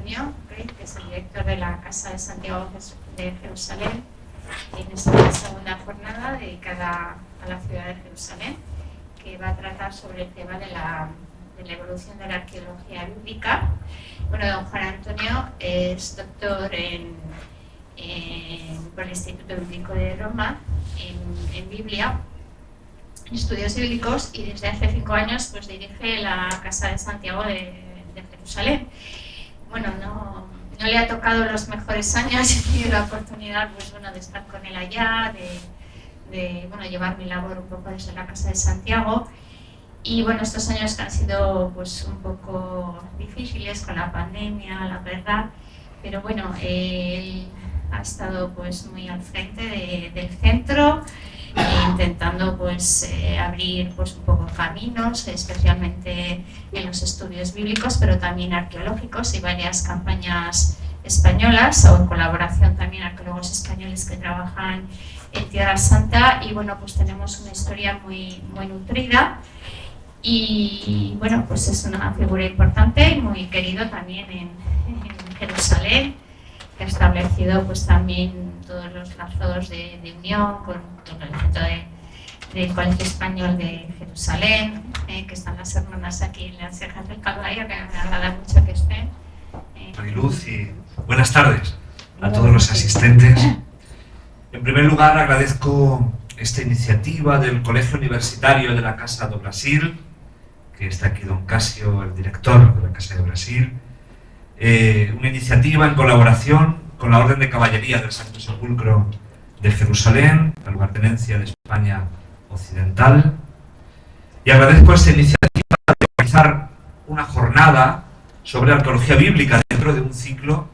Antonio, que es el director de la Casa de Santiago de Jerusalén, en esta segunda jornada dedicada a la ciudad de Jerusalén, que va a tratar sobre el tema de la evolución de la arqueología bíblica. Bueno, don Juan Antonio es doctor por el Instituto Bíblico de Roma en Biblia, en estudios bíblicos, y desde hace 5 años pues dirige la Casa de Santiago de Jerusalén. Bueno, no le ha tocado los mejores años, he tenido la oportunidad de estar con él allá, de llevar mi labor un poco desde la Casa de Santiago. Y bueno, estos años que han sido pues un poco difíciles con la pandemia, la verdad, pero bueno, él ha estado pues muy al frente del centro, intentando pues abrir pues un poco caminos, especialmente en los estudios bíblicos, pero también arqueológicos, y varias campañas españolas, o en colaboración también arqueólogos españoles que trabajan en Tierra Santa. Y bueno, pues tenemos una historia muy nutrida, y bueno, pues es una figura importante y muy querido también en Jerusalén, que ha establecido pues también todos los lazos de unión con el centro del Colegio Español de Jerusalén, que están las hermanas aquí en las cejas del Calvario, que me agrada mucho que estén. Mariluz, y buenas tardes a todos los asistentes. En primer lugar, agradezco esta iniciativa del Colegio Universitario de la Casa do Brasil, que está aquí don Casio, el director de la Casa de Brasil, una iniciativa en colaboración con la Orden de Caballería del Santo Sepulcro de Jerusalén, la lugartenencia de España Occidental, y agradezco esta iniciativa de organizar una jornada sobre arqueología bíblica dentro de un ciclo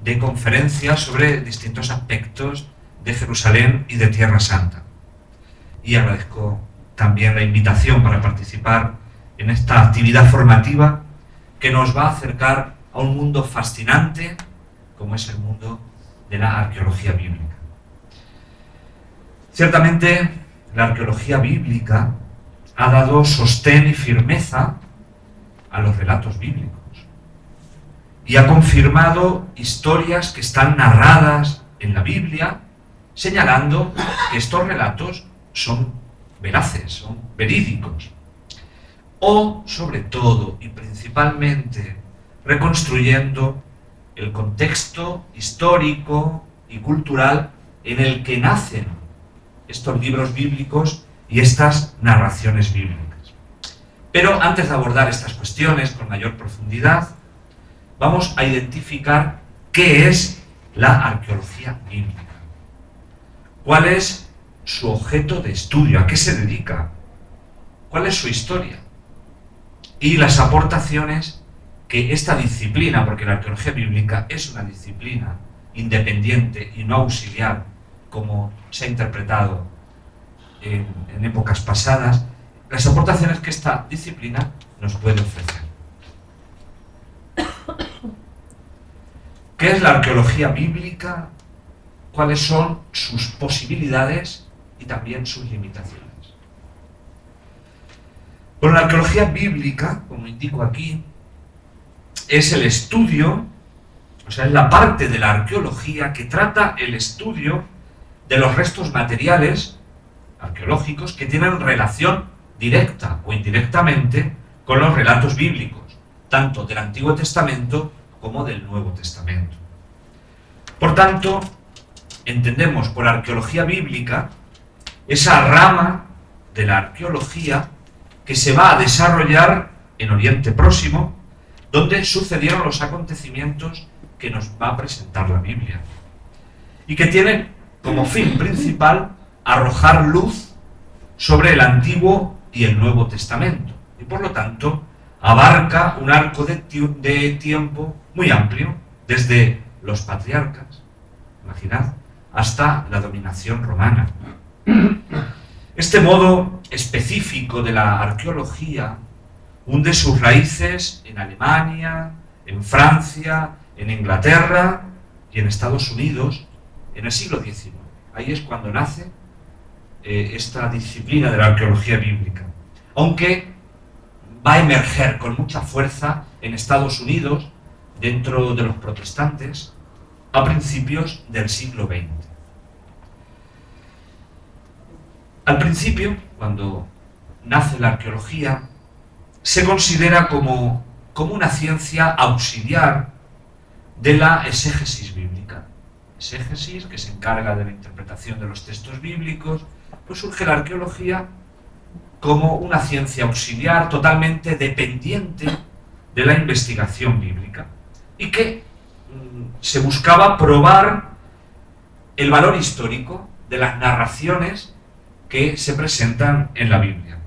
de conferencias sobre distintos aspectos de Jerusalén y de Tierra Santa. Y agradezco también la invitación para participar en esta actividad formativa que nos va a acercar a un mundo fascinante como es el mundo de la arqueología bíblica. Ciertamente, la arqueología bíblica ha dado sostén y firmeza a los relatos bíblicos y ha confirmado historias que están narradas en la Biblia, señalando que estos relatos son veraces, son verídicos, o sobre todo y principalmente reconstruyendo el contexto histórico y cultural en el que nacen estos libros bíblicos y estas narraciones bíblicas. Pero antes de abordar estas cuestiones con mayor profundidad, vamos a identificar qué es la arqueología bíblica, cuál es su objeto de estudio, a qué se dedica, cuál es su historia y las aportaciones que esta disciplina, porque la arqueología bíblica es una disciplina independiente y no auxiliar, como se ha interpretado en épocas pasadas, las aportaciones que esta disciplina nos puede ofrecer. ¿Qué es la arqueología bíblica? ¿Cuáles son sus posibilidades y también sus limitaciones? Bueno, la arqueología bíblica, como indico aquí, es el estudio, o sea, es la parte de la arqueología que trata el estudio de los restos materiales arqueológicos que tienen relación directa o indirectamente con los relatos bíblicos, tanto del Antiguo Testamento como del Nuevo Testamento. Por tanto, entendemos por arqueología bíblica esa rama de la arqueología que se va a desarrollar en Oriente Próximo, donde sucedieron los acontecimientos que nos va a presentar la Biblia, y que tiene como fin principal arrojar luz sobre el Antiguo y el Nuevo Testamento, y por lo tanto abarca un arco de tiempo muy amplio, desde los patriarcas, imaginad, hasta la dominación romana. Este modo específico de la arqueología hunde sus raíces en Alemania, en Francia, en Inglaterra y en Estados Unidos en el siglo XIX. Ahí es cuando nace esta disciplina de la arqueología bíblica, aunque va a emerger con mucha fuerza en Estados Unidos dentro de los protestantes a principios del siglo XX. Al principio, cuando nace la arqueología, se considera como una ciencia auxiliar de la exégesis bíblica. Exégesis, que se encarga de la interpretación de los textos bíblicos, pues surge la arqueología como una ciencia auxiliar totalmente dependiente de la investigación bíblica y que se buscaba probar el valor histórico de las narraciones que se presentan en la Biblia.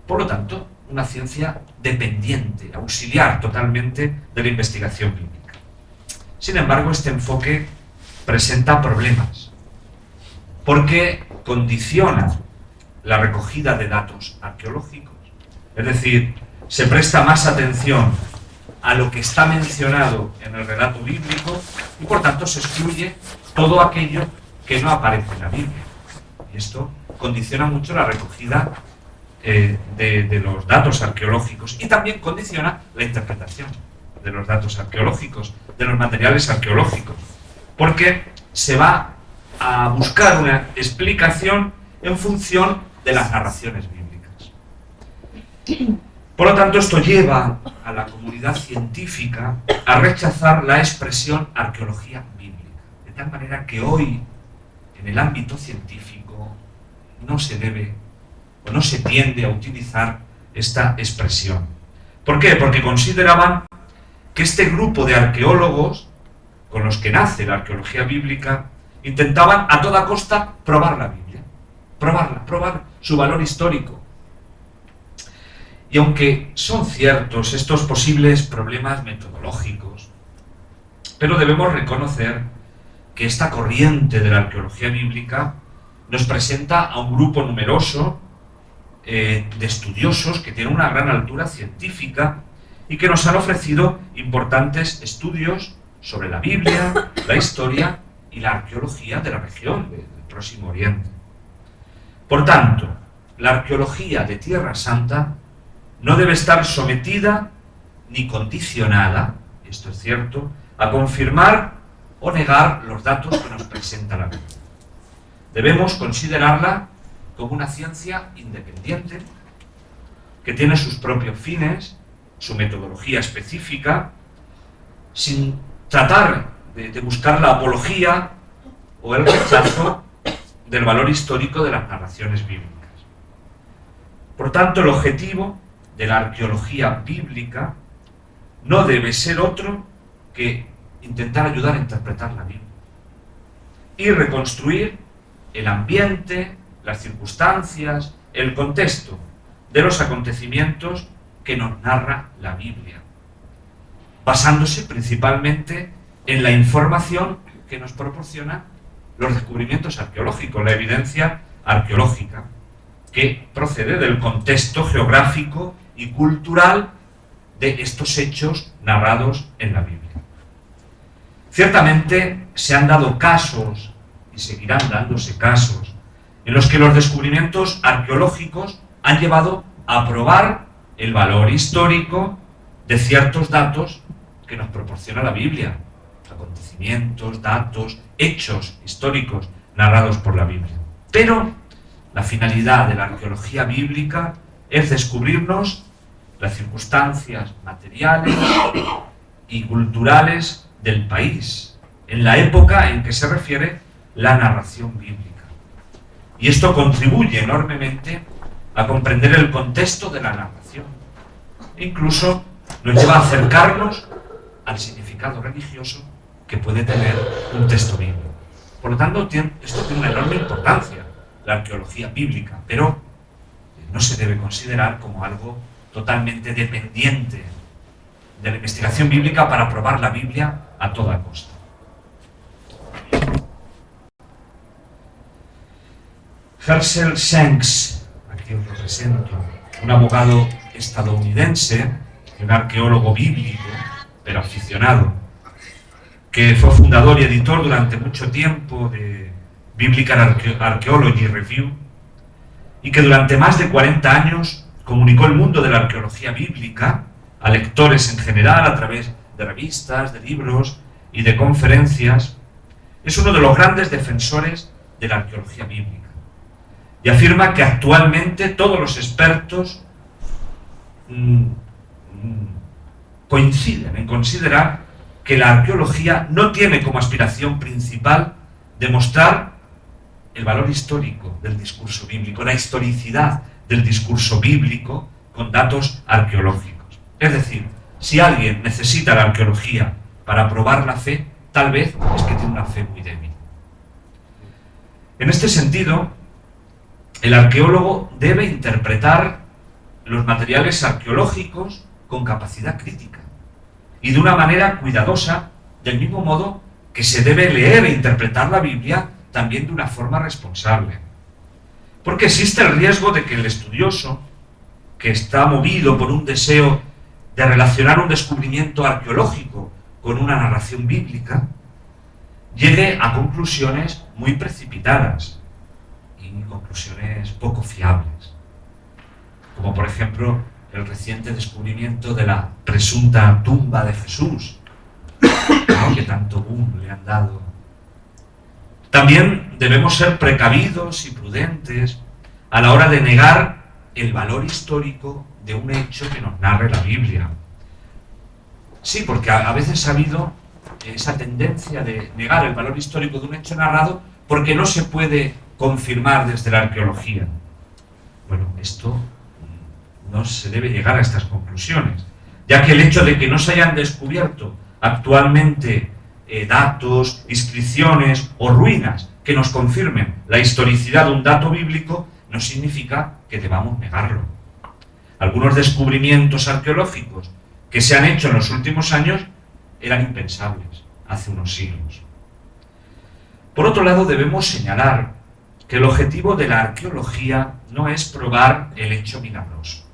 Por lo tanto, una ciencia dependiente, auxiliar totalmente de la investigación bíblica. Sin embargo, este enfoque presenta problemas, porque condiciona la recogida de datos arqueológicos. Es decir, se presta más atención a lo que está mencionado en el relato bíblico y por tanto se excluye todo aquello que no aparece en la Biblia. Y esto condiciona mucho la recogida de los datos arqueológicos y también condiciona la interpretación de los datos arqueológicos, de los materiales arqueológicos, porque se va a buscar una explicación en función de las narraciones bíblicas. Por lo tanto, esto lleva a la comunidad científica a rechazar la expresión arqueología bíblica, de tal manera que hoy, en el ámbito científico, no se debe o no se tiende a utilizar esta expresión. ¿Por qué? Porque consideraban que este grupo de arqueólogos con los que nace la arqueología bíblica intentaban a toda costa probar la Biblia, probar su valor histórico. Y aunque son ciertos estos posibles problemas metodológicos, pero debemos reconocer que esta corriente de la arqueología bíblica nos presenta a un grupo numeroso de estudiosos que tienen una gran altura científica y que nos han ofrecido importantes estudios sobre la Biblia, la historia y la arqueología de la región del Próximo Oriente. Por tanto, la arqueología de Tierra Santa no debe estar sometida ni condicionada, esto es cierto, a confirmar o negar los datos que nos presenta la Biblia. Debemos considerarla como una ciencia independiente, que tiene sus propios fines, su metodología específica, sin tratar de buscar la apología o el rechazo del valor histórico de las narraciones bíblicas. Por tanto, el objetivo de la arqueología bíblica no debe ser otro que intentar ayudar a interpretar la Biblia y reconstruir el ambiente, las circunstancias, el contexto de los acontecimientos que nos narra la Biblia, basándose principalmente en la información que nos proporciona los descubrimientos arqueológicos, la evidencia arqueológica, que procede del contexto geográfico y cultural de estos hechos narrados en la Biblia. Ciertamente se han dado casos, y seguirán dándose casos, en los que los descubrimientos arqueológicos han llevado a probar el valor histórico de ciertos datos que nos proporciona la Biblia, acontecimientos, datos, hechos históricos narrados por la Biblia. Pero la finalidad de la arqueología bíblica es descubrirnos las circunstancias materiales y culturales del país, en la época en que se refiere la narración bíblica. Y esto contribuye enormemente a comprender el contexto de la narración. E incluso nos lleva a acercarnos al significado religioso que puede tener un texto bíblico. Por lo tanto, esto tiene una enorme importancia, la arqueología bíblica, pero no se debe considerar como algo totalmente dependiente de la investigación bíblica para probar la Biblia a toda costa. Herschel Shanks, aquí os lo presento, un abogado estadounidense, un arqueólogo bíblico, pero aficionado, que fue fundador y editor durante mucho tiempo de Biblical Archaeology Review, y que durante más de 40 años comunicó el mundo de la arqueología bíblica a lectores en general a través de revistas, de libros y de conferencias, es uno de los grandes defensores de la arqueología bíblica y afirma que actualmente todos los expertos coinciden en considerar que la arqueología no tiene como aspiración principal demostrar el valor histórico del discurso bíblico, la historicidad del discurso bíblico con datos arqueológicos. Es decir, si alguien necesita la arqueología para probar la fe, tal vez es que tiene una fe muy débil. En este sentido, el arqueólogo debe interpretar los materiales arqueológicos con capacidad crítica y de una manera cuidadosa, del mismo modo que se debe leer e interpretar la Biblia también de una forma responsable. Porque existe el riesgo de que el estudioso, que está movido por un deseo de relacionar un descubrimiento arqueológico con una narración bíblica, llegue a conclusiones muy precipitadas y conclusiones poco fiables. Como por ejemplo el reciente descubrimiento de la presunta tumba de Jesús, ¿no?, que tanto boom le han dado. También debemos ser precavidos y prudentes a la hora de negar el valor histórico de un hecho que nos narre la Biblia. Sí, porque a veces ha habido esa tendencia de negar el valor histórico de un hecho narrado porque no se puede confirmar desde la arqueología. Bueno, esto no se debe llegar a estas conclusiones, ya que el hecho de que no se hayan descubierto actualmente datos, inscripciones o ruinas que nos confirmen la historicidad de un dato bíblico no significa que debamos negarlo. Algunos descubrimientos arqueológicos que se han hecho en los últimos años eran impensables hace unos siglos. Por otro lado, debemos señalar que el objetivo de la arqueología no es probar el hecho milagroso,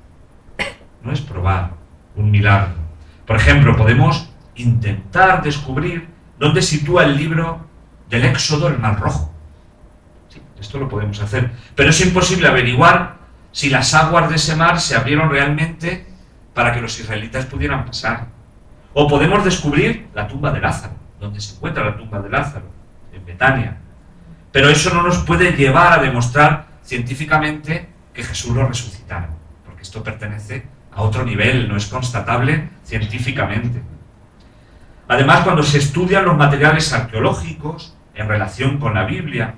no es probar un milagro. Por ejemplo, podemos intentar descubrir dónde sitúa el libro del Éxodo el Mar Rojo. Sí, esto lo podemos hacer, pero es imposible averiguar si las aguas de ese mar se abrieron realmente para que los israelitas pudieran pasar. O podemos descubrir la tumba de Lázaro, donde se encuentra la tumba de Lázaro, en Betania. Pero eso no nos puede llevar a demostrar científicamente que Jesús lo resucitara, porque esto pertenece a otro nivel, no es constatable científicamente. Además, cuando se estudian los materiales arqueológicos en relación con la Biblia,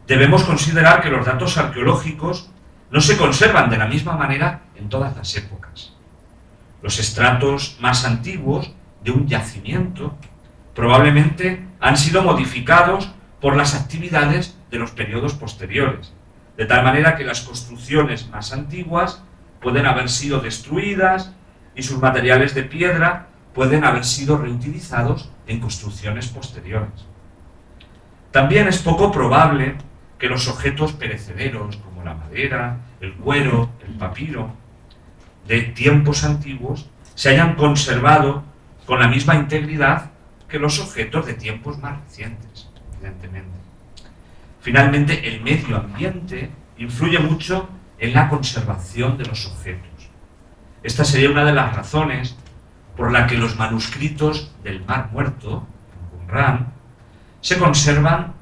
debemos considerar que los datos arqueológicos no se conservan de la misma manera en todas las épocas. Los estratos más antiguos de un yacimiento probablemente han sido modificados por las actividades de los periodos posteriores, de tal manera que las construcciones más antiguas pueden haber sido destruidas y sus materiales de piedra pueden haber sido reutilizados en construcciones posteriores. También es poco probable que los objetos perecederos, como la madera, el cuero, el papiro, de tiempos antiguos, se hayan conservado con la misma integridad que los objetos de tiempos más recientes, evidentemente. Finalmente, el medio ambiente influye mucho en la conservación de los objetos. Esta sería una de las razones por la que los manuscritos del Mar Muerto, en Qumran, se conservan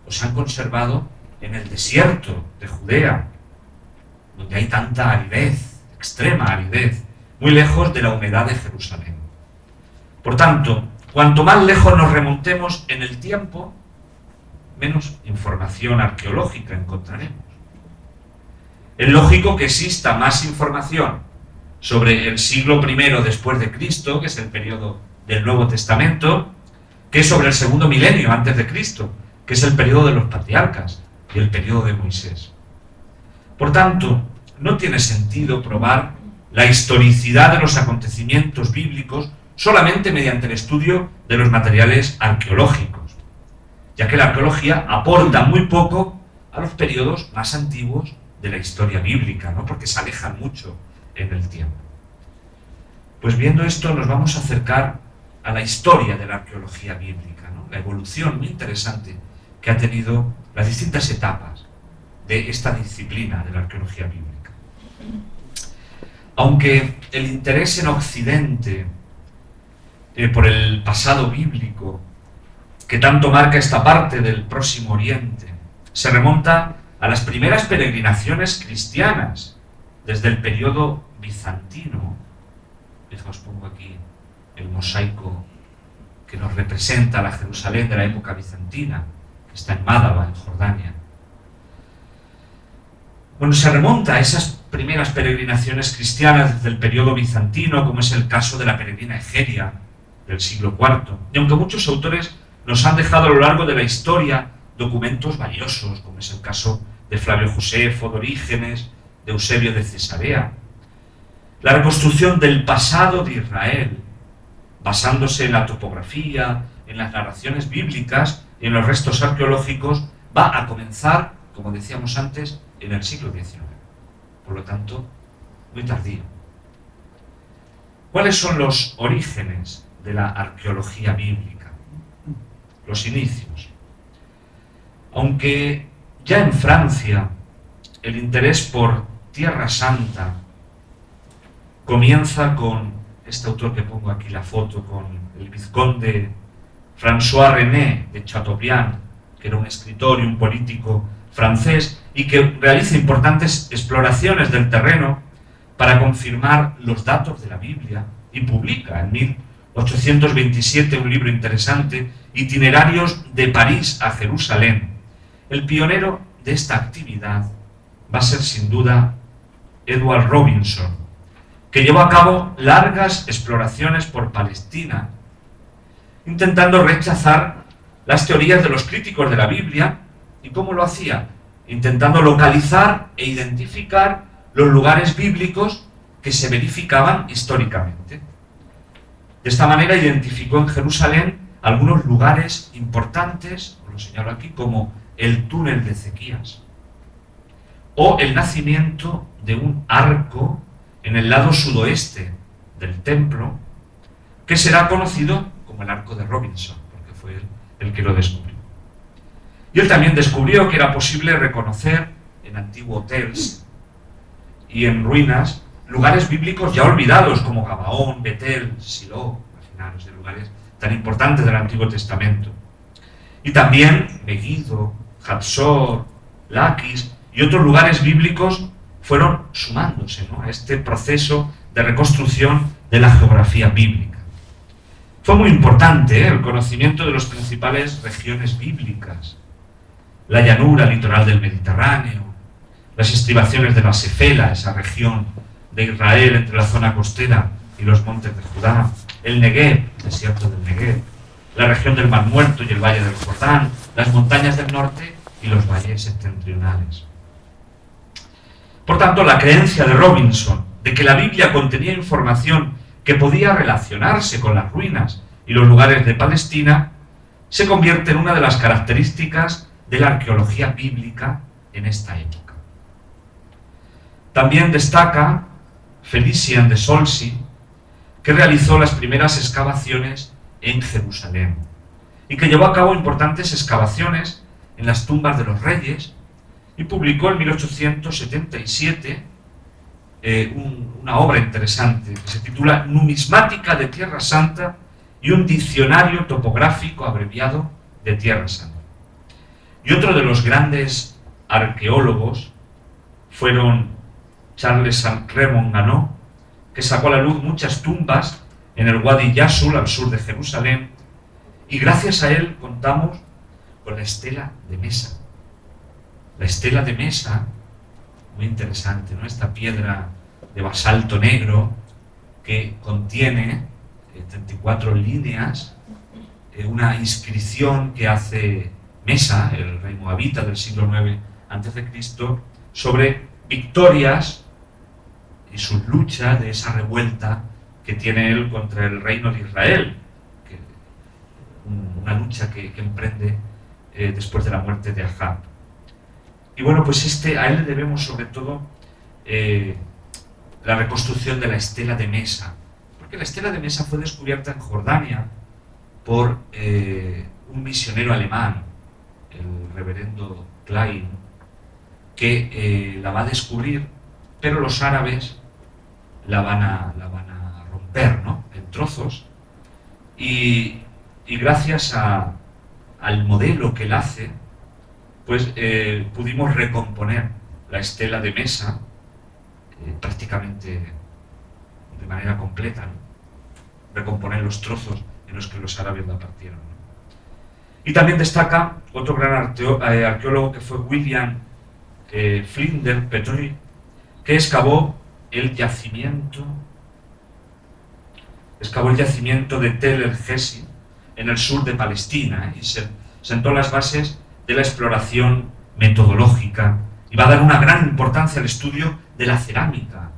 o se han conservado en el desierto de Judea, donde hay tanta aridez, extrema aridez, muy lejos de la humedad de Jerusalén. Por tanto, cuanto más lejos nos remontemos en el tiempo, menos información arqueológica encontraremos. Es lógico que exista más información sobre el siglo I después de Cristo, que es el periodo del Nuevo Testamento, que sobre el segundo milenio antes de Cristo, que es el periodo de los patriarcas y el periodo de Moisés. Por tanto, no tiene sentido probar la historicidad de los acontecimientos bíblicos solamente mediante el estudio de los materiales arqueológicos, ya que la arqueología aporta muy poco a los periodos más antiguos de la historia bíblica, ¿no?, porque se alejan mucho en el tiempo. Pues viendo esto nos vamos a acercar a la historia de la arqueología bíblica, ¿no?, la evolución muy interesante que ha tenido las distintas etapas de esta disciplina de la arqueología bíblica. Aunque el interés en Occidente por el pasado bíblico que tanto marca esta parte del Próximo Oriente. Se remonta a las primeras peregrinaciones cristianas, desde el periodo bizantino. Os pongo aquí el mosaico que nos representa la Jerusalén de la época bizantina, que está en Mádaba, en Jordania. Bueno, se remonta a esas primeras peregrinaciones cristianas desde el periodo bizantino, como es el caso de la peregrina Egeria del siglo IV. Y aunque muchos autores nos han dejado a lo largo de la historia documentos valiosos, como es el caso de Flavio Josefo, de Orígenes, de Eusebio de Cesarea, la reconstrucción del pasado de Israel, basándose en la topografía, en las narraciones bíblicas y en los restos arqueológicos, va a comenzar, como decíamos antes, en el siglo XIX. Por lo tanto, muy tardío. ¿Cuáles son los orígenes de la arqueología bíblica? Los inicios. Aunque ya en Francia el interés por Tierra Santa comienza con este autor que pongo aquí la foto, con el vizconde François René de Chateaubriand, que era un escritor y un político francés y que realiza importantes exploraciones del terreno para confirmar los datos de la Biblia, y publica en 1827 un libro interesante, Itinerarios de París a Jerusalén. El pionero de esta actividad va a ser sin duda Edward Robinson, que llevó a cabo largas exploraciones por Palestina, intentando rechazar las teorías de los críticos de la Biblia. ¿Y cómo lo hacía? Intentando localizar e identificar los lugares bíblicos que se verificaban históricamente. De esta manera identificó en Jerusalén algunos lugares importantes, os lo señalo aquí, como el túnel de Ezequías, o el nacimiento de un arco en el lado sudoeste del templo, que será conocido como el Arco de Robinson, porque fue él el que lo descubrió. Y él también descubrió que era posible reconocer en antiguos hoteles y en ruinas lugares bíblicos ya olvidados, como Gabaón, Betel, Silo, imaginaros, de lugares tan importantes del Antiguo Testamento. Y también Megiddo, Hatzor, Laquis y otros lugares bíblicos fueron sumándose, ¿no?, a este proceso de reconstrucción de la geografía bíblica. Fue muy importante el conocimiento de las principales regiones bíblicas, la llanura litoral del Mediterráneo, las estribaciones de la Sefela, esa región de Israel entre la zona costera y los montes de Judá, el Negev, el desierto del Negev, la región del Mar Muerto y el Valle del Jordán, las montañas del norte y los valles septentrionales. Por tanto, la creencia de Robinson de que la Biblia contenía información que podía relacionarse con las ruinas y los lugares de Palestina se convierte en una de las características de la arqueología bíblica en esta época. También destaca Felician de Solsi, que realizó las primeras excavaciones en Jerusalén y que llevó a cabo importantes excavaciones en las tumbas de los reyes, y publicó en 1877 una obra interesante que se titula Numismática de Tierra Santa y un diccionario topográfico abreviado de Tierra Santa. Y otro de los grandes arqueólogos fueron Charles Raymond Ganot, que sacó a la luz muchas tumbas en el Wadi Yasul, al sur de Jerusalén, y gracias a él contamos con la estela de Mesa. La estela de Mesa, muy interesante, ¿no?, esta piedra de basalto negro que contiene 34 líneas, una inscripción que hace Mesa, el rey moabita del siglo IX a.C., sobre victorias y sus luchas de esa revuelta que tiene él contra el reino de Israel, una lucha que emprende después de la muerte de Ahab. Y bueno, pues a él le debemos sobre todo la reconstrucción de la estela de Mesa, porque la estela de Mesa fue descubierta en Jordania por un misionero alemán, el reverendo Klein, que la va a descubrir, pero los árabes la van a romper, ¿no?, en trozos, y gracias al modelo que él hace, pues pudimos recomponer la estela de Mesa prácticamente de manera completa, ¿no? Recomponer los trozos en los que los árabes la partieron, ¿no? Y también destaca otro gran arqueólogo que fue William Flinders Petrie, que excavó el yacimiento de Tel el-Hesi en el sur de Palestina, y sentó las bases de la exploración metodológica y va a dar una gran importancia al estudio de la cerámica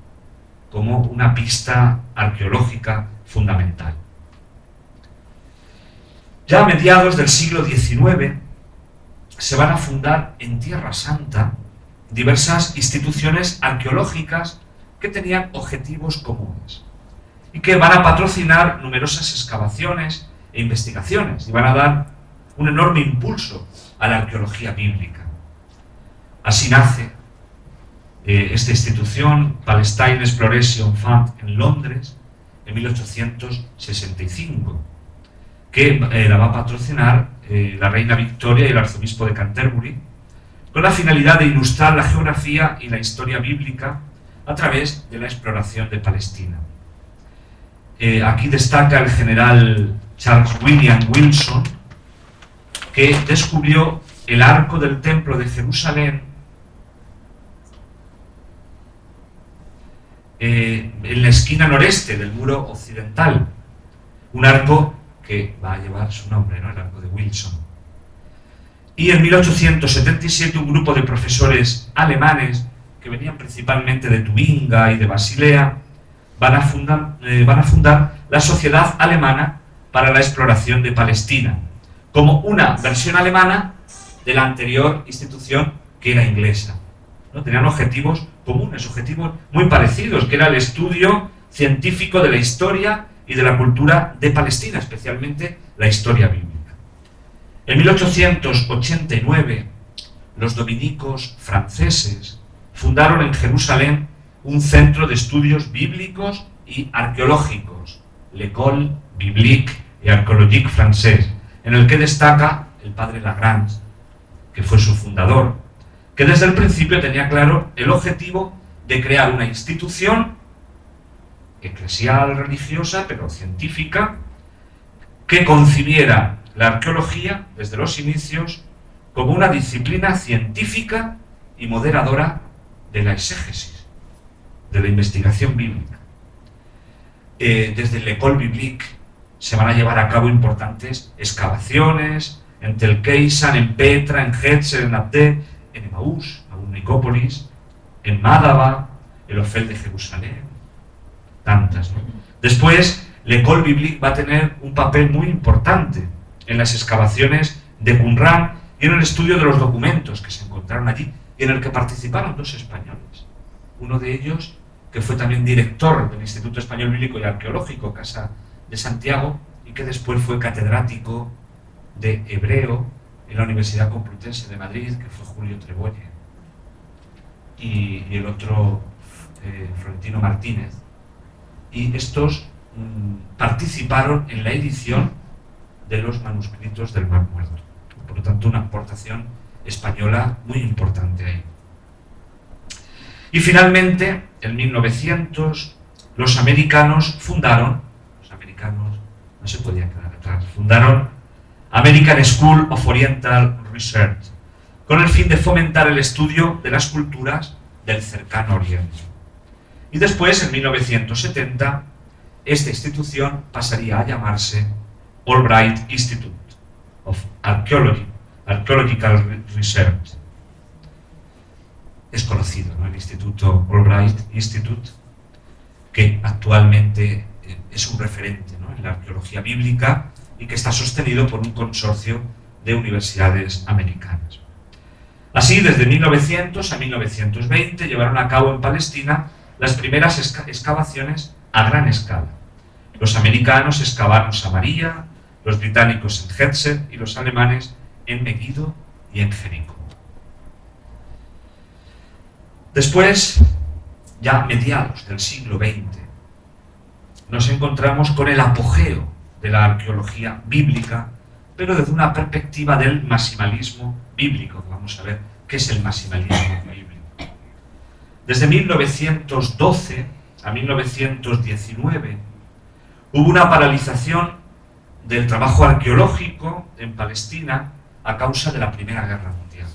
como una pista arqueológica fundamental. Ya a mediados del siglo XIX se van a fundar en Tierra Santa diversas instituciones arqueológicas que tenían objetivos comunes y que van a patrocinar numerosas excavaciones e investigaciones y van a dar un enorme impulso a la arqueología bíblica. Así nace esta institución, Palestine Exploration Fund, en Londres, en 1865, que la va a patrocinar la reina Victoria y el arzobispo de Canterbury, con la finalidad de ilustrar la geografía y la historia bíblica a través de la exploración de Palestina. Aquí destaca el general Charles William Wilson, que descubrió el arco del templo de Jerusalén en la esquina noreste del muro occidental, un arco que va a llevar su nombre, ¿no? El arco de Wilson. Y en 1877 un grupo de profesores alemanes que venían principalmente de Tubinga y de Basilea van a fundar la Sociedad Alemana para la Exploración de Palestina, como una versión alemana de la anterior institución que era inglesa, ¿no? Tenían objetivos comunes, objetivos muy parecidos, que era el estudio científico de la historia y de la cultura de Palestina, especialmente la historia bíblica. En 1889, los dominicos franceses fundaron en Jerusalén un centro de estudios bíblicos y arqueológicos, l'École biblique et archéologique française, en el que destaca el padre Lagrange, que fue su fundador, que desde el principio tenía claro el objetivo de crear una institución eclesial, religiosa, pero científica, que concibiera la arqueología desde los inicios como una disciplina científica y moderadora de la exégesis, de la investigación bíblica. Desde l'École biblique se van a llevar a cabo importantes excavaciones en Tel Keisan, en Petra, en Hetzel, en Abdé, en Emaús, en Nicópolis, en Mádaba, el Ofel de Jerusalén, tantas, ¿no? Después, l'École biblique va a tener un papel muy importante en las excavaciones de Qumran y en el estudio de los documentos que se encontraron allí y en el que participaron dos españoles. Uno de ellos, que fue también director del Instituto Español Bíblico y Arqueológico, Casa de Santiago, y que después fue catedrático de hebreo en la Universidad Complutense de Madrid, que fue Julio Trebolle, y el otro, Florentino Martínez. Y estos participaron en la edición de los manuscritos del Mar Muerto. Por lo tanto, una aportación española muy importante ahí. Y finalmente, en 1900, los americanos no se podían quedar atrás, fundaron American School of Oriental Research, con el fin de fomentar el estudio de las culturas del cercano Oriente. Y después, en 1970, esta institución pasaría a llamarse Albright Institute of Archaeological Research. Es conocido, ¿no? El Instituto Albright Institute, que actualmente es un referente, ¿no?, en la arqueología bíblica y que está sostenido por un consorcio de universidades americanas. Así, desde 1900 a 1920 llevaron a cabo en Palestina las primeras excavaciones a gran escala. Los americanos excavaron Samaria, los británicos en Hetzel y los alemanes en Megiddo y en Jericó. Después, ya a mediados del siglo XX, nos encontramos con el apogeo de la arqueología bíblica, pero desde una perspectiva del maximalismo bíblico. Vamos a ver qué es el maximalismo bíblico. Desde 1912 a 1919 hubo una paralización del trabajo arqueológico en Palestina a causa de la Primera Guerra Mundial.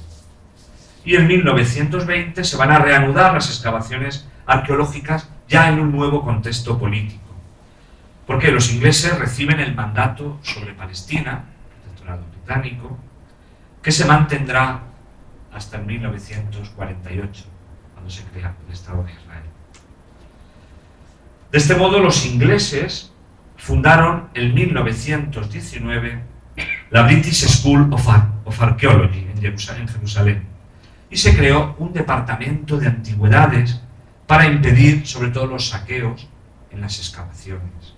Y en 1920 se van a reanudar las excavaciones arqueológicas ya en un nuevo contexto político. Porque los ingleses reciben el mandato sobre Palestina, el protectorado británico, que se mantendrá hasta el 1948, cuando se crea el Estado de Israel. De este modo, los ingleses fundaron en 1919 la British School of Archaeology en Jerusalén, y se creó un departamento de antigüedades para impedir sobre todo los saqueos en las excavaciones.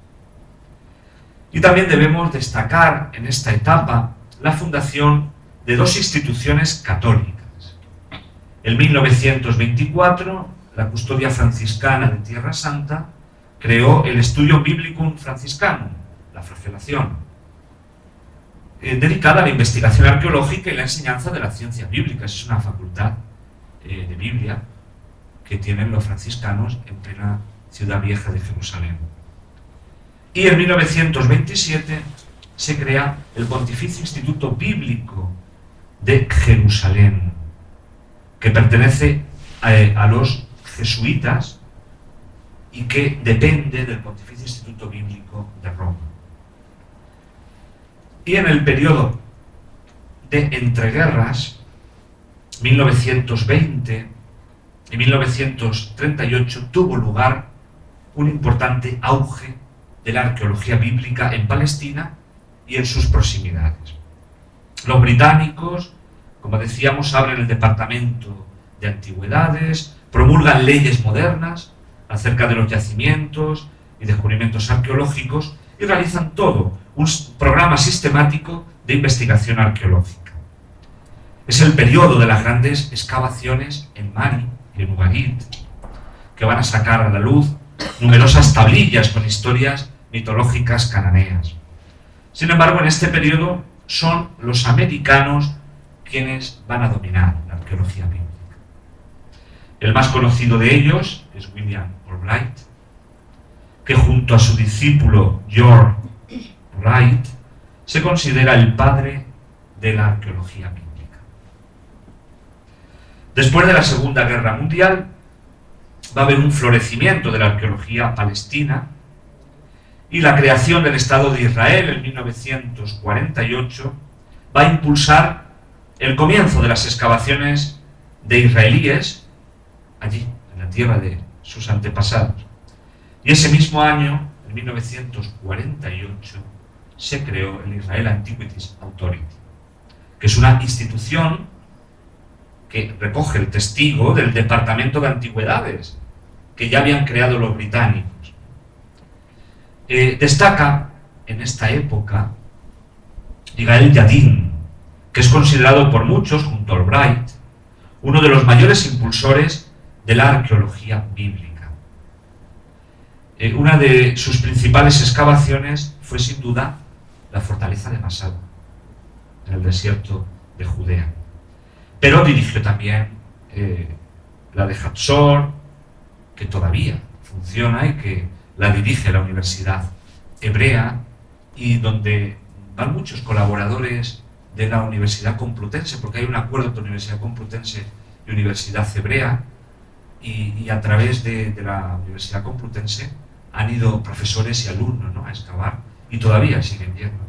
Y también debemos destacar en esta etapa la fundación de dos instituciones católicas. En 1924, la Custodia Franciscana de Tierra Santa creó el Studium Biblicum Franciscanum, la flagelación, dedicada a la investigación arqueológica y la enseñanza de las ciencias bíblicas. Es una facultad de Biblia que tienen los franciscanos en plena ciudad vieja de Jerusalén. Y en 1927 se crea el Pontificio Instituto Bíblico de Jerusalén, que pertenece a los jesuitas y que depende del Pontificio Instituto Bíblico de Roma. Y en el periodo de entreguerras, 1920 y 1938, tuvo lugar un importante auge de la arqueología bíblica en Palestina y en sus proximidades. Los británicos, como decíamos, abren el departamento de antigüedades, promulgan leyes modernas acerca de los yacimientos y descubrimientos arqueológicos y realizan todo un programa sistemático de investigación arqueológica. Es el periodo de las grandes excavaciones en Mari y en Ugarit, que van a sacar a la luz numerosas tablillas con historias mitológicas cananeas. Sin embargo, en este periodo son los americanos quienes van a dominar la arqueología bíblica. El más conocido de ellos es William Albright, que junto a su discípulo George Wright se considera el padre de la arqueología bíblica. Después de la Segunda Guerra Mundial va a haber un florecimiento de la arqueología palestina y la creación del Estado de Israel en 1948 va a impulsar el comienzo de las excavaciones de israelíes allí, en la tierra de sus antepasados. Y ese mismo año, en 1948, se creó el Israel Antiquities Authority, que es una institución que recoge el testigo del Departamento de Antigüedades que ya habían creado los británicos. Destaca en esta época Yigael Yadin, que es considerado por muchos, junto a Albright, uno de los mayores impulsores de la arqueología bíblica. Una de sus principales excavaciones fue sin duda la fortaleza de Masada, en el desierto de Judea. Pero dirigió también la de Hatzor, que todavía funciona y que la dirige la Universidad Hebrea, y donde van muchos colaboradores de la Universidad Complutense, porque hay un acuerdo entre Universidad Complutense y Universidad Hebrea, y a través de la Universidad Complutense han ido profesores y alumnos, ¿no?, a excavar, y todavía siguen yendo.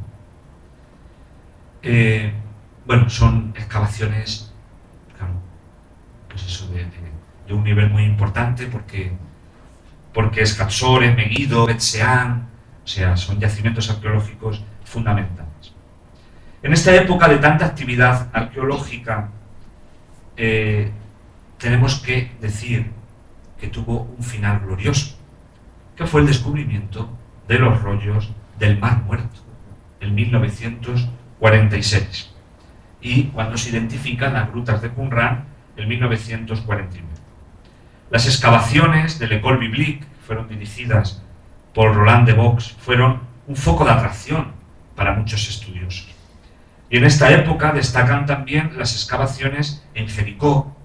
Bueno, son excavaciones, claro, pues eso, de un nivel muy importante, porque es Hatzor, es Megiddo, Bet Shean, o sea, son yacimientos arqueológicos fundamentales. En esta época de tanta actividad arqueológica, tenemos que decir que tuvo un final glorioso, que fue el descubrimiento de los rollos del Mar Muerto, en 1946, y cuando se identifican las grutas de Qumran, en 1949. Las excavaciones de l'École Biblique fueron dirigidas por Roland de Vaux, fueron un foco de atracción para muchos estudiosos. Y en esta época destacan también las excavaciones en Jericó,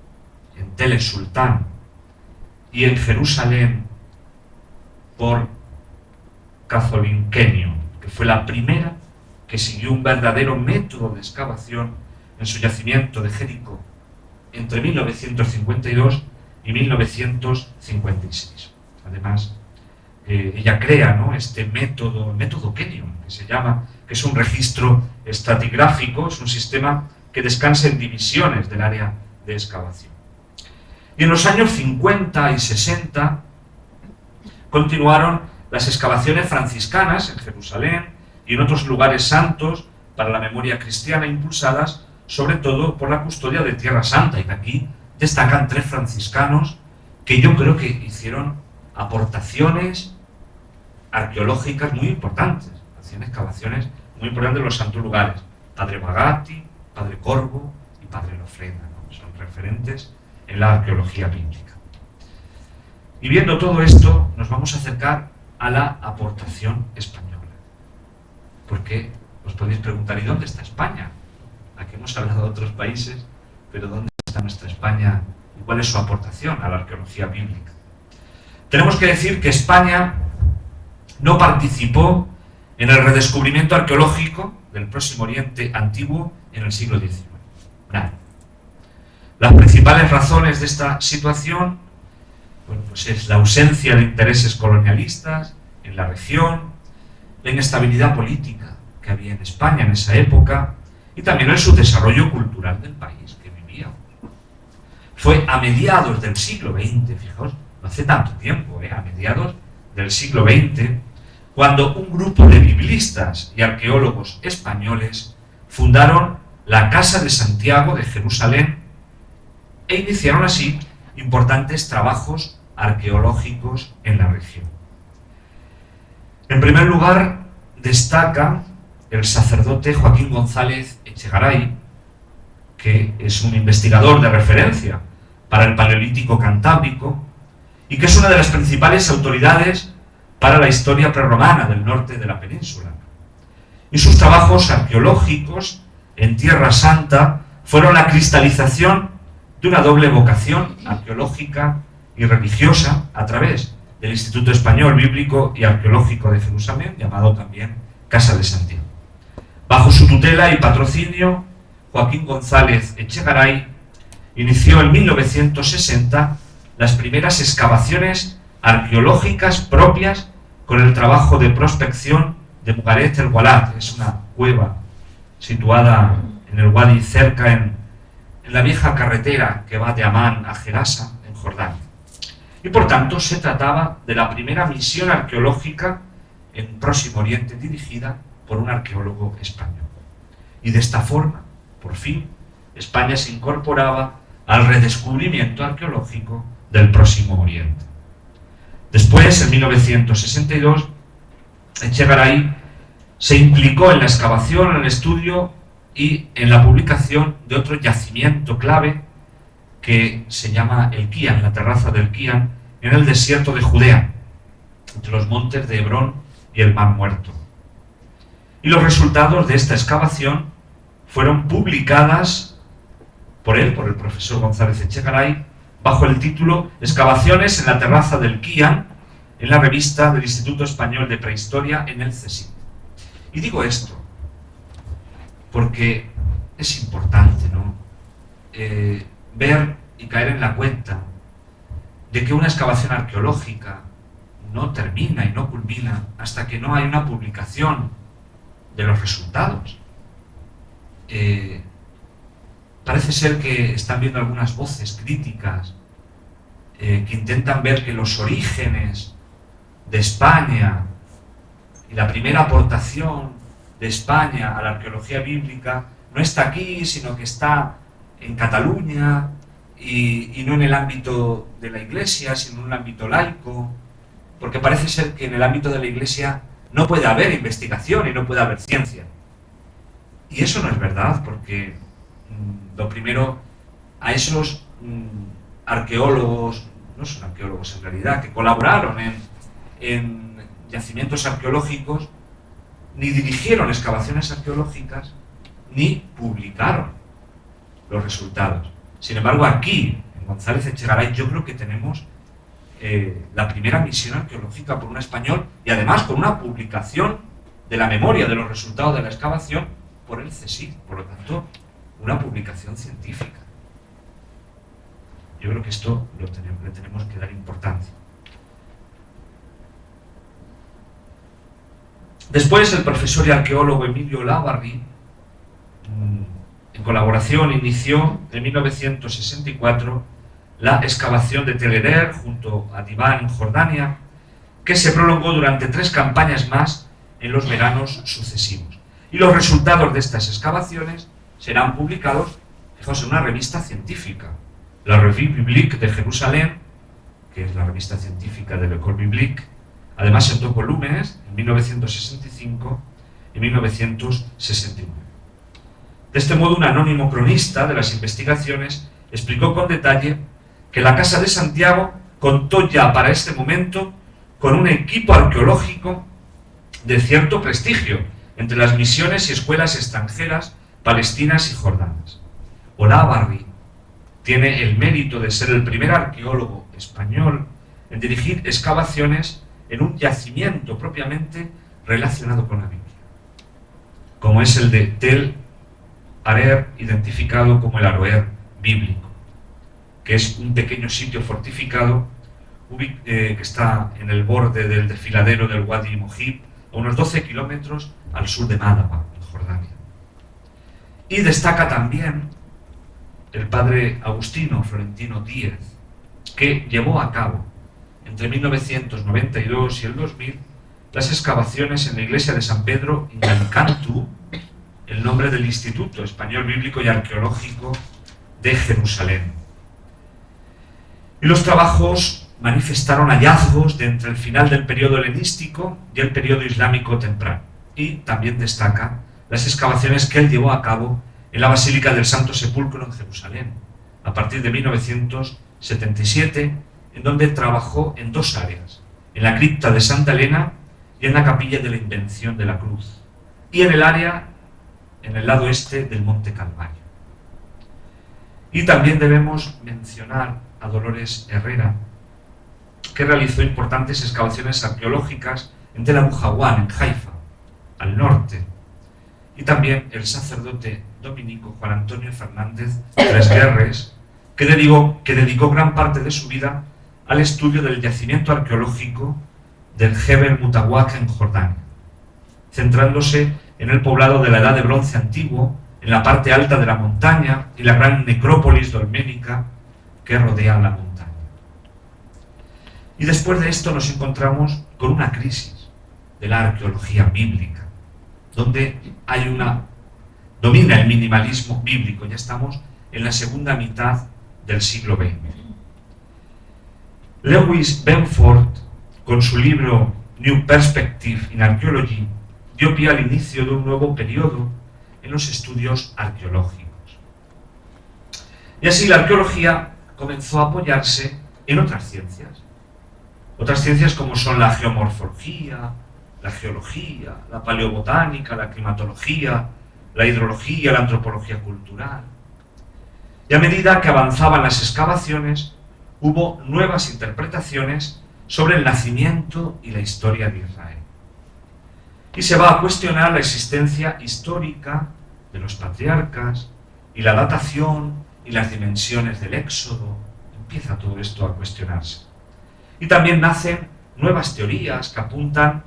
en Tel el Sultán y en Jerusalén por Cazolinquenio, que fue la primera que siguió un verdadero método de excavación en su yacimiento de Jericó entre 1952 y 1956. Además, ella crea, ¿no?, este método, el método Kenyon, que se llama, que es un registro estratigráfico, es un sistema que descansa en divisiones del área de excavación. Y en los años 50 y 60 continuaron las excavaciones franciscanas en Jerusalén y en otros lugares santos para la memoria cristiana, impulsadas sobre todo por la custodia de Tierra Santa, y que aquí destacan 3 franciscanos que yo creo que hicieron aportaciones arqueológicas muy importantes, hacían excavaciones muy importantes en los santos lugares: Padre Bagatti, Padre Corvo y Padre Lofrena, ¿no? Son referentes en la arqueología bíblica. Y viendo todo esto, nos vamos a acercar a la aportación española. Porque os podéis preguntar, ¿y dónde está España? Aquí hemos hablado de otros países, pero ¿dónde está nuestra España y cuál es su aportación a la arqueología bíblica? Tenemos que decir que España no participó en el redescubrimiento arqueológico del Próximo Oriente antiguo en el siglo XIX. Nada. Las principales razones de esta situación, bueno, pues es la ausencia de intereses colonialistas en la región, la inestabilidad política que había en España en esa época y también el subdesarrollo cultural del país que vivíamos. Fue a mediados del siglo XX, fijaos, no hace tanto tiempo, a mediados del siglo XX, cuando un grupo de biblistas y arqueólogos españoles fundaron la Casa de Santiago de Jerusalén e iniciaron así importantes trabajos arqueológicos en la región. En primer lugar, destaca el sacerdote Joaquín González Echegaray, que es un investigador de referencia para el Paleolítico Cantábrico y que es una de las principales autoridades para la historia prerromana del norte de la península. Y sus trabajos arqueológicos en Tierra Santa fueron la cristalización de una doble vocación arqueológica y religiosa a través del Instituto Español Bíblico y Arqueológico de Jerusalén, llamado también Casa de Santiago. Bajo su tutela y patrocinio, Joaquín González Echegaray inició en 1960 las primeras excavaciones arqueológicas propias con el trabajo de prospección de Mugaret el Walat. Es una cueva situada en el Wadi, cerca en la vieja carretera que va de Amán a Gerasa, en Jordania. Y por tanto se trataba de la primera misión arqueológica en Próximo Oriente dirigida por un arqueólogo español. Y de esta forma, por fin, España se incorporaba al redescubrimiento arqueológico del Próximo Oriente. Después, en 1962, Echegaray se implicó en la excavación, en el estudio y en la publicación de otro yacimiento clave que se llama el Kian, la terraza del Kian, en el desierto de Judea, entre los montes de Hebrón y el Mar Muerto. Y los resultados de esta excavación fueron publicadas por él, por el profesor González Echegaray, bajo el título Excavaciones en la terraza del Kian, en la revista del Instituto Español de Prehistoria en el CSIC. Y digo esto porque es importante, ¿no?, ver y caer en la cuenta de que una excavación arqueológica no termina y no culmina hasta que no hay una publicación de los resultados. Parece ser que están viendo algunas voces críticas que intentan ver que los orígenes de España y la primera aportación de España a la arqueología bíblica no está aquí, sino que está en Cataluña y no en el ámbito de la Iglesia, sino en un ámbito laico, porque parece ser que en el ámbito de la Iglesia no puede haber investigación y no puede haber ciencia. Y eso no es verdad, porque lo primero, a esos arqueólogos, no son arqueólogos en realidad, que colaboraron en yacimientos arqueológicos, ni dirigieron excavaciones arqueológicas, ni publicaron los resultados. Sin embargo, aquí, en González Echegaray, yo creo que tenemos la primera misión arqueológica por un español y además con una publicación de la memoria de los resultados de la excavación por el CSIC, por lo tanto, una publicación científica. Yo creo que esto le tenemos que dar importancia. Después, el profesor y arqueólogo Emilio Olavarri, en colaboración, inició en 1964 la excavación de Tel Eder junto a Diván en Jordania, que se prolongó durante 3 campañas más en los veranos sucesivos. Y los resultados de estas excavaciones serán publicados, fijaos, en una revista científica, la Revue Biblique de Jerusalén, que es la revista científica de l'École Biblique, además en 2 volúmenes, en 1965 y 1969. De este modo, un anónimo cronista de las investigaciones explicó con detalle que la Casa de Santiago contó ya para este momento con un equipo arqueológico de cierto prestigio entre las misiones y escuelas extranjeras palestinas y jordanas. Olavarri tiene el mérito de ser el primer arqueólogo español en dirigir excavaciones en un yacimiento propiamente relacionado con la Biblia, como es el de Tel Arer, identificado como el Aroer bíblico, que es un pequeño sitio fortificado que está en el borde del desfiladero del Wadi Mojib, a unos 12 kilómetros al sur de Málaga, en Jordania. Y destaca también el padre Agustino Florentino Díez, que llevó a cabo entre 1992 y el 2000 las excavaciones en la iglesia de San Pedro en Alicantu, el nombre del Instituto Español Bíblico y Arqueológico de Jerusalén. Y los trabajos manifestaron hallazgos de entre el final del periodo helenístico y el periodo islámico temprano. Y también destaca las excavaciones que él llevó a cabo en la Basílica del Santo Sepulcro en Jerusalén, a partir de 1977, en donde trabajó en 2 áreas, en la cripta de Santa Elena y en la capilla de la Invención de la Cruz, y en el área, en el lado este del Monte Calvario. Y también debemos mencionar a Dolores Herrera, que realizó importantes excavaciones arqueológicas en Tel Abu Hawan, en Haifa, al norte, y también el sacerdote dominico Juan Antonio Fernández Tresguerres, que dedicó gran parte de su vida al estudio del yacimiento arqueológico del Jebel Mutawak en Jordania, centrándose en el poblado de la Edad de Bronce antiguo, en la parte alta de la montaña y la gran necrópolis dolménica que rodea la montaña. Y después de esto nos encontramos con una crisis de la arqueología bíblica, donde domina el minimalismo bíblico. Ya estamos en la segunda mitad del siglo XX. Lewis Benford, con su libro New Perspective in Archaeology, dio pie al inicio de un nuevo periodo en los estudios arqueológicos. Y así la arqueología comenzó a apoyarse en otras ciencias como son la geomorfología, la geología, la paleobotánica, la climatología, la hidrología, la antropología cultural. Y a medida que avanzaban las excavaciones, hubo nuevas interpretaciones sobre el nacimiento y la historia de Israel. Y se va a cuestionar la existencia histórica de los patriarcas y la datación y las dimensiones del Éxodo. Empieza todo esto a cuestionarse. Y también nacen nuevas teorías que apuntan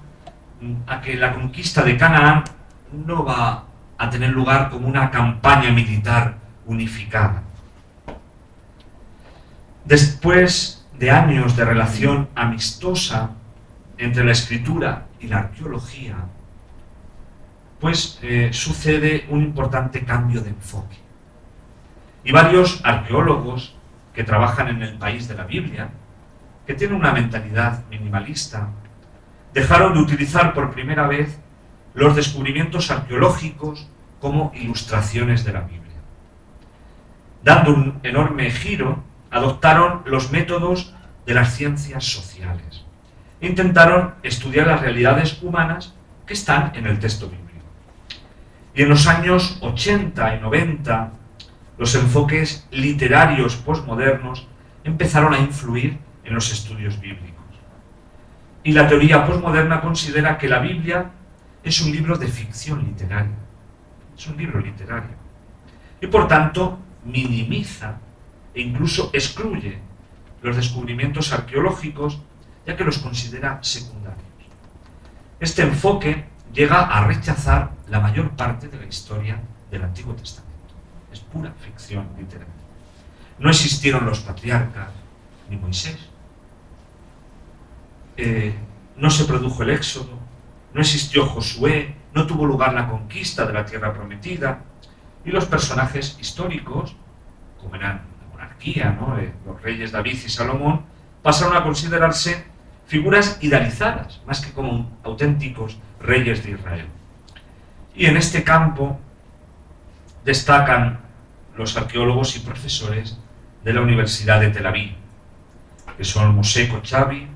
a que la conquista de Canaán no va a tener lugar como una campaña militar unificada. Después de años de relación amistosa entre la escritura y la arqueología, pues sucede un importante cambio de enfoque. Y varios arqueólogos que trabajan en el país de la Biblia, que tienen una mentalidad minimalista, dejaron de utilizar por primera vez los descubrimientos arqueológicos como ilustraciones de la Biblia. Dando un enorme giro, adoptaron los métodos de las ciencias sociales. Intentaron estudiar las realidades humanas que están en el texto bíblico. Y en los años 80 y 90, los enfoques literarios posmodernos empezaron a influir en los estudios bíblicos. Y la teoría posmoderna considera que la Biblia es un libro de ficción literaria. Es un libro literario. Y por tanto, minimiza e incluso excluye los descubrimientos arqueológicos, ya que los considera secundarios. Este enfoque llega a rechazar la mayor parte de la historia del Antiguo Testamento. Es pura ficción literaria. No existieron los patriarcas, ni Moisés. No se produjo el Éxodo, no existió Josué, no tuvo lugar la conquista de la tierra prometida, y los personajes históricos, como eran la monarquía, ¿no? Los reyes David y Salomón, pasaron a considerarse figuras idealizadas, más que como auténticos reyes de Israel. Y en este campo destacan los arqueólogos y profesores de la Universidad de Tel Aviv, que son Moshe Kochavi,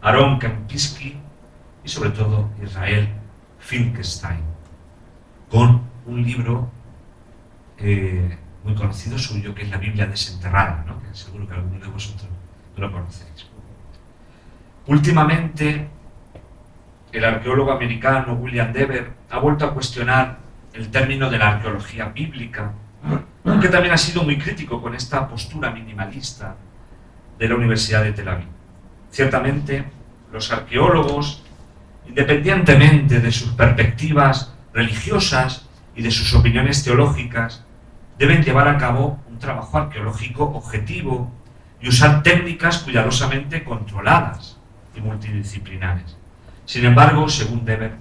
Aaron Kempinski y sobre todo Israel Finkelstein, con un libro muy conocido suyo, que es la Biblia desenterrada, ¿no? Que seguro que alguno de vosotros lo conocéis. Últimamente, el arqueólogo americano William Dever ha vuelto a cuestionar el término de la arqueología bíblica, aunque también ha sido muy crítico con esta postura minimalista de la Universidad de Tel Aviv. Ciertamente, los arqueólogos, independientemente de sus perspectivas religiosas y de sus opiniones teológicas, deben llevar a cabo un trabajo arqueológico objetivo y usar técnicas cuidadosamente controladas y multidisciplinares. Sin embargo, según Dever,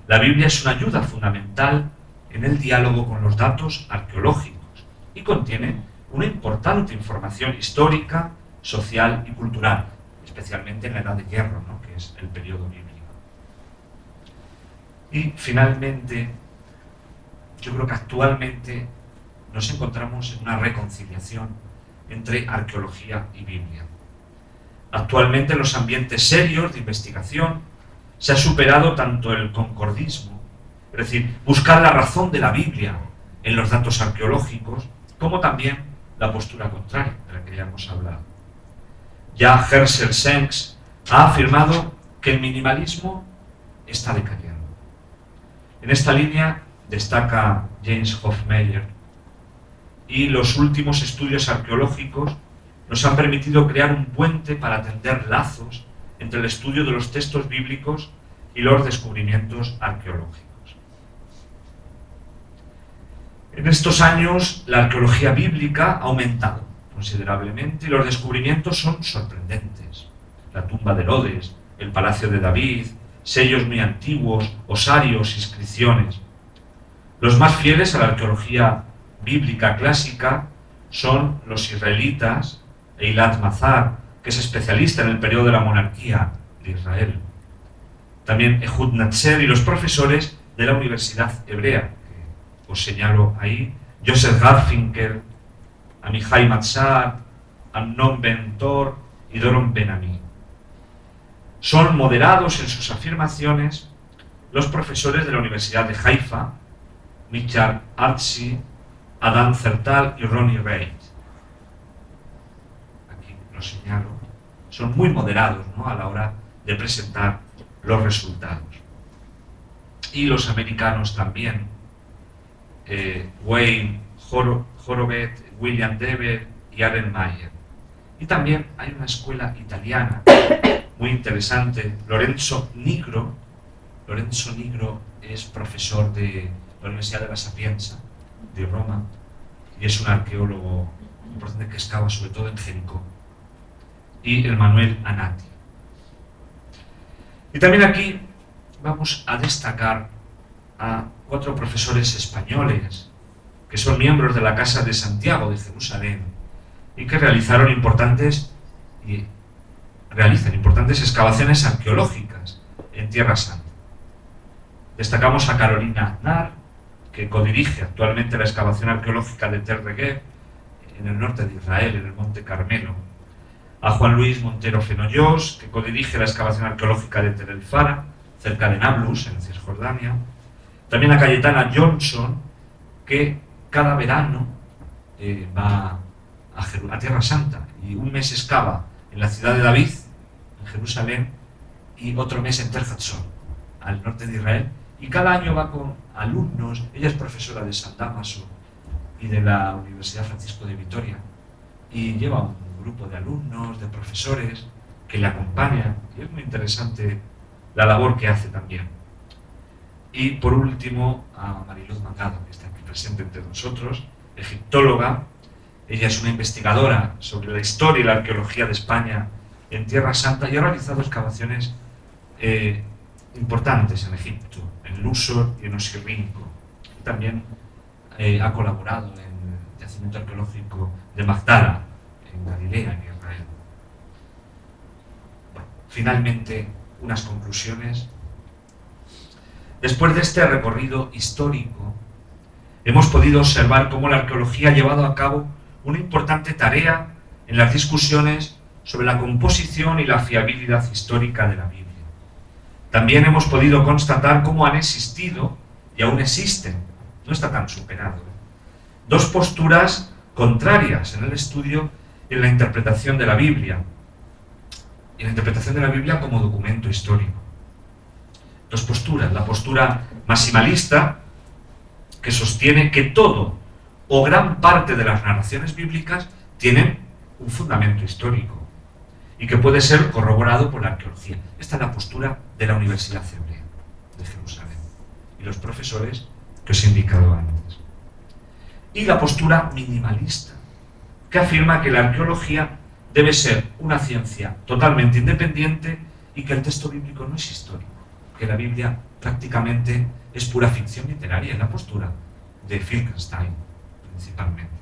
la Biblia es una ayuda fundamental en el diálogo con los datos arqueológicos y contiene una importante información histórica, social y cultural, especialmente en la Edad de Hierro, ¿no? Que es el periodo bíblico. Y finalmente, yo creo que actualmente nos encontramos en una reconciliación entre arqueología y Biblia. Actualmente en los ambientes serios de investigación se ha superado tanto el concordismo, es decir, buscar la razón de la Biblia en los datos arqueológicos, como también la postura contraria, de la que ya hemos hablado. Ya Herschel Senks ha afirmado que el minimalismo está decayendo. En esta línea destaca James Hofmeyr, y los últimos estudios arqueológicos nos han permitido crear un puente para tender lazos entre el estudio de los textos bíblicos y los descubrimientos arqueológicos. En estos años, la arqueología bíblica ha aumentado considerablemente y los descubrimientos son sorprendentes. La tumba de Herodes, el palacio de David, sellos muy antiguos, osarios, inscripciones. Los más fieles a la arqueología bíblica clásica son los israelitas, Eilat Mazar, que es especialista en el periodo de la monarquía de Israel. También Ehud Natzer y los profesores de la Universidad Hebrea, que os señalo ahí, Joseph Garfinkel, Amihai Matzar, Amnon Ben Tor y Doron Ben Ami. Son moderados en sus afirmaciones los profesores de la Universidad de Haifa, Michal Artzi, Adam Zertal y Ronnie Reid. Aquí lo señalo. Son muy moderados, ¿no?, a la hora de presentar los resultados. Y los americanos también, Wayne Horowitz, William Dever y Aaron Mayer. Y también hay una escuela italiana muy interesante, Lorenzo Nigro. Lorenzo Nigro es profesor de la Universidad de la Sapienza de Roma y es un arqueólogo importante que excava sobre todo en Jericó. Y Emmanuel Anati. Y también aquí vamos a destacar a 4 profesores españoles que son miembros de la Casa de Santiago de Jerusalén y que realizan importantes excavaciones arqueológicas en Tierra Santa. Destacamos a Carolina Aznar, que codirige actualmente la excavación arqueológica de Tel Regev en el norte de Israel, en el Monte Carmelo. A Juan Luis Montero Fenollos, que codirige la excavación arqueológica de Tel El Fara, cerca de Nablus, en Cisjordania. También a Cayetana Johnson, que cada verano va a Tierra Santa y un mes excava en la ciudad de David, en Jerusalén, y otro mes en Tel Hatzor, al norte de Israel, y cada año va con alumnos. Ella es profesora de San Damaso y de la Universidad Francisco de Vitoria, y lleva un grupo de alumnos, de profesores que le acompañan, y es muy interesante la labor que hace también. Y por último, a Mariluz Mangado, que está aquí presente entre nosotros, egiptóloga. Ella es una investigadora sobre la historia y la arqueología de España en Tierra Santa y ha realizado excavaciones importantes en Egipto, en Luxor y en Osirrinco. Y también ha colaborado en el yacimiento arqueológico de Magdala, en Galilea, en Israel. Bueno, finalmente, unas conclusiones. Después de este recorrido histórico, hemos podido observar cómo la arqueología ha llevado a cabo una importante tarea en las discusiones sobre la composición y la fiabilidad histórica de la Biblia. También hemos podido constatar cómo han existido y aún existen, no está tan superado, dos posturas contrarias en el estudio y en la interpretación de la Biblia, y la interpretación de la Biblia como documento histórico. Dos posturas: la postura maximalista, que sostiene que todo o gran parte de las narraciones bíblicas tienen un fundamento histórico y que puede ser corroborado por la arqueología. Esta es la postura de la Universidad Hebrea de Jerusalén y los profesores que os he indicado antes. Y la postura minimalista, que afirma que la arqueología debe ser una ciencia totalmente independiente y que el texto bíblico no es histórico, que la Biblia prácticamente es pura ficción literaria, en la postura de Wittgenstein principalmente.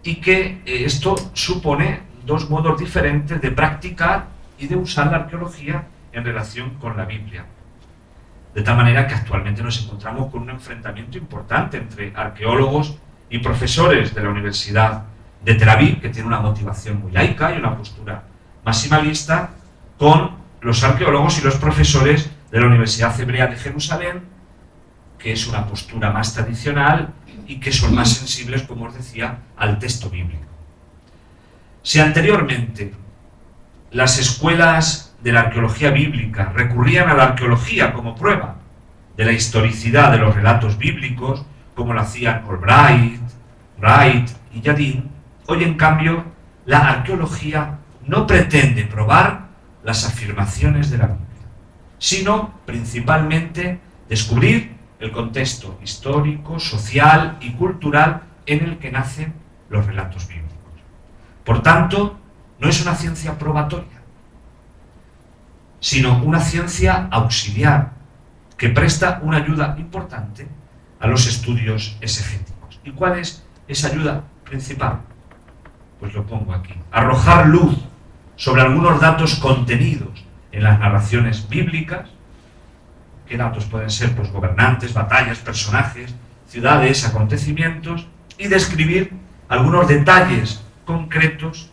Y que esto supone dos modos diferentes de practicar y de usar la arqueología en relación con la Biblia. De tal manera que actualmente nos encontramos con un enfrentamiento importante entre arqueólogos y profesores de la Universidad de Tel Aviv, que tiene una motivación muy laica y una postura maximalista, con los arqueólogos y los profesores de la Universidad Hebrea de Jerusalén, que es una postura más tradicional y que son más sensibles, como os decía, al texto bíblico. Si anteriormente las escuelas de la arqueología bíblica recurrían a la arqueología como prueba de la historicidad de los relatos bíblicos, como lo hacían Albright, Wright y Yadin, hoy en cambio la arqueología no pretende probar las afirmaciones de la Biblia, sino principalmente descubrir el contexto histórico, social y cultural en el que nacen los relatos bíblicos. Por tanto, no es una ciencia probatoria, sino una ciencia auxiliar que presta una ayuda importante a los estudios exegéticos. ¿Y cuál es esa ayuda principal? Pues lo pongo aquí: arrojar luz sobre algunos datos contenidos en las narraciones bíblicas. ¿Qué datos pueden ser? Pues gobernantes, batallas, personajes, ciudades, acontecimientos, y describir algunos detalles concretos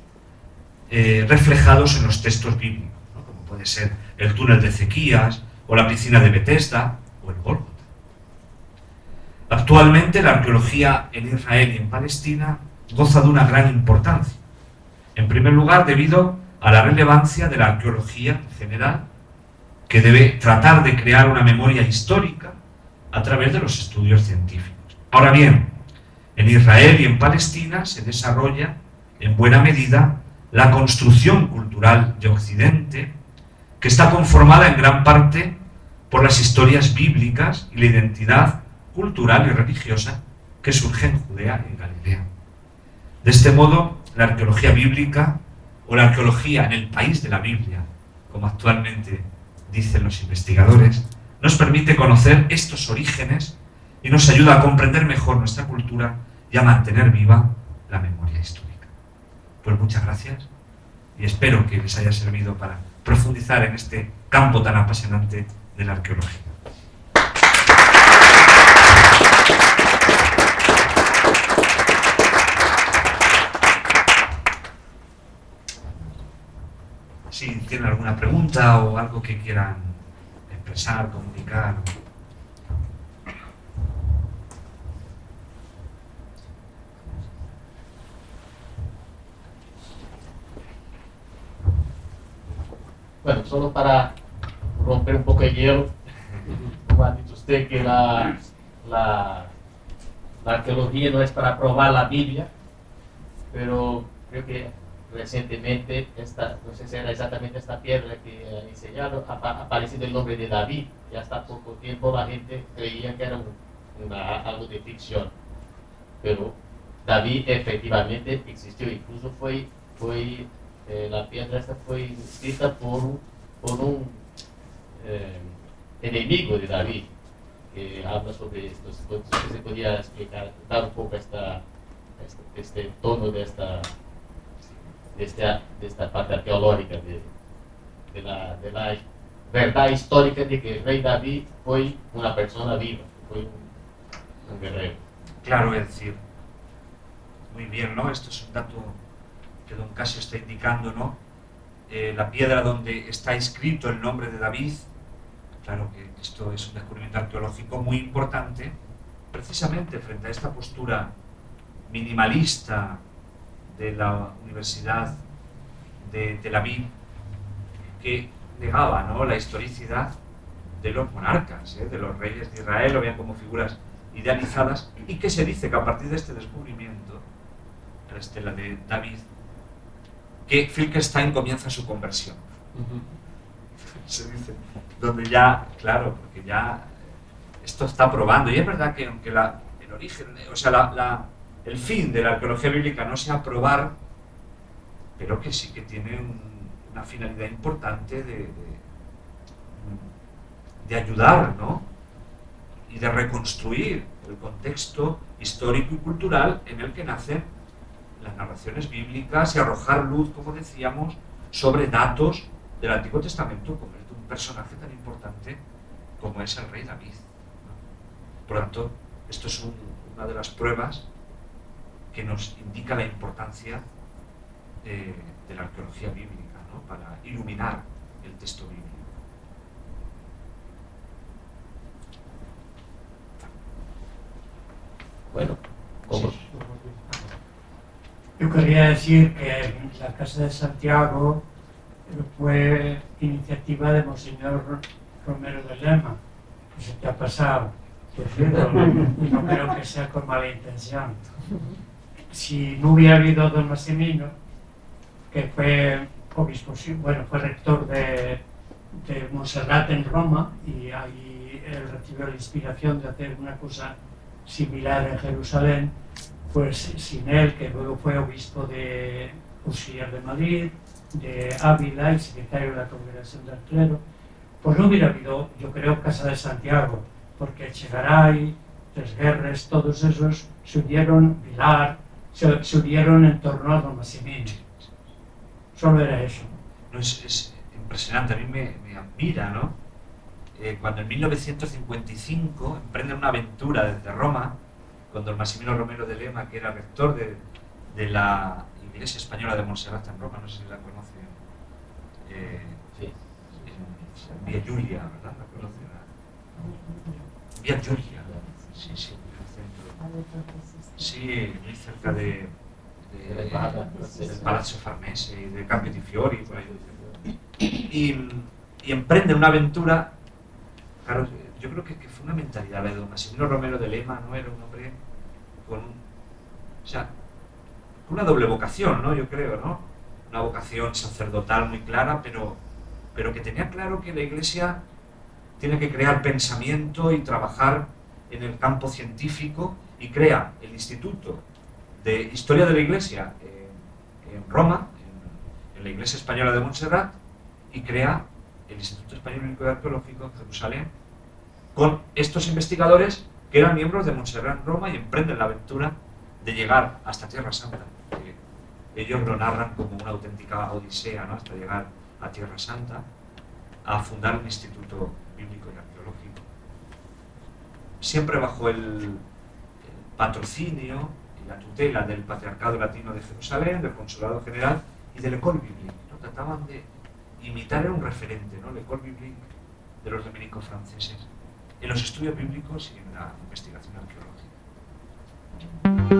reflejados en los textos bíblicos, ¿no? Como puede ser el túnel de Ezequías, o la piscina de Betesda, o el Gólgota. Actualmente la arqueología en Israel y en Palestina goza de una gran importancia. En primer lugar, debido a la relevancia de la arqueología en general, que debe tratar de crear una memoria histórica a través de los estudios científicos. Ahora bien, en Israel y en Palestina se desarrolla en buena medida la construcción cultural de Occidente, que está conformada en gran parte por las historias bíblicas y la identidad cultural y religiosa que surge en Judea y en Galilea. De este modo, la arqueología bíblica, o la arqueología en el país de la Biblia, como actualmente dicen los investigadores, nos permite conocer estos orígenes y nos ayuda a comprender mejor nuestra cultura y a mantener viva la memoria histórica. Pues muchas gracias y espero que les haya servido para profundizar en este campo tan apasionante de la arqueología. Si tienen alguna pregunta. pregunta o algo que quieran expresar, comunicar? Bueno, solo para romper un poco el hielo, como ha dicho usted que la arqueología no es para probar la Biblia, pero creo que recientemente, no sé si era exactamente esta piedra que ha enseñado, ha aparecido el nombre de David, y hasta poco tiempo la gente creía que era algo de ficción, pero David efectivamente existió, incluso la piedra esta fue escrita por un enemigo de David, que habla sobre esto. Si se podía explicar, dar un poco este tono de esta parte arqueológica de la verdad histórica de que el rey David fue una persona viva, fue un guerrero. Claro, es decir, muy bien, ¿no? Esto es un dato que don Casio está indicando, ¿no? La piedra donde está escrito el nombre de David, claro que esto es un descubrimiento arqueológico muy importante, precisamente frente a esta postura minimalista de la Universidad de Tel Aviv, que negaba, ¿no?, la historicidad de los monarcas, de los reyes de Israel, lo veían como figuras idealizadas, y que se dice que a partir de este descubrimiento, la estela de David, que Finkelstein comienza su conversión. Se dice, donde ya, claro, porque ya esto está probando, y es verdad que aunque el origen, o sea, el fin de la arqueología bíblica no sea probar, pero que sí que tiene una finalidad importante de ayudar, ¿no?, y de reconstruir el contexto histórico y cultural en el que nacen las narraciones bíblicas y arrojar luz, como decíamos, sobre datos del Antiguo Testamento, como es de un personaje tan importante como es el rey David, ¿no? Por lo tanto, esto es una de las pruebas que nos indica la importancia de la arqueología bíblica, ¿no?, para iluminar el texto bíblico. Bueno, ¿cómo? Sí. Yo quería decir que la Casa de Santiago fue iniciativa de Monseñor Romero de Lema, que se te ha pasado, por cierto, y no creo que sea con mala intención. Si no hubiera habido don Massimino, que fue obispo, bueno, fue rector de Montserrat en Roma, y ahí él recibió la inspiración de hacer una cosa similar en Jerusalén, pues sin él, que luego fue obispo de auxiliar de Madrid, de Ávila y secretario de la Congregación del Clero, pues no hubiera habido, yo creo, Casa de Santiago, porque Echegaray, Tres Guerres, todos esos se unieron, Vilar, se unieron en torno a don Massimino. Solo era eso. No, es impresionante, a mí me admira, ¿no? Cuando en 1955 emprenden una aventura desde Roma con don Massimino Romero de Lema, que era rector de la Iglesia Española de Montserrat en Roma, no sé si la conocen, Sí. en Vía Giulia, ¿verdad? ¿La conocen? Vía Giulia, sí, en el centro. Sí, muy cerca del Palazzo Farnese y de Campi di Fiori, por ahí. Y emprenden una aventura. Claro, yo creo que fue una mentalidad de don Massimino Romero de Lema, ¿no? Era un hombre con una doble vocación, ¿no? Yo creo, ¿no? Una vocación sacerdotal muy clara, pero que tenía claro que la Iglesia tiene que crear pensamiento y trabajar en el campo científico, y crea el Instituto de Historia de la Iglesia en Roma, en la Iglesia Española de Montserrat, y crea el Instituto Español Bíblico y Arqueológico en Jerusalén, con estos investigadores que eran miembros de Montserrat en Roma, y emprenden la aventura de llegar hasta Tierra Santa. Ellos lo narran como una auténtica odisea, ¿no?, hasta llegar a Tierra Santa, a fundar un instituto bíblico y arqueológico. Siempre bajo el patrocinio y la tutela del Patriarcado Latino de Jerusalén, del Consulado General y del École Biblique, ¿no? Trataban de imitar era un referente, ¿no? L'École biblique de los dominicos franceses, en los estudios bíblicos y en la investigación arqueológica.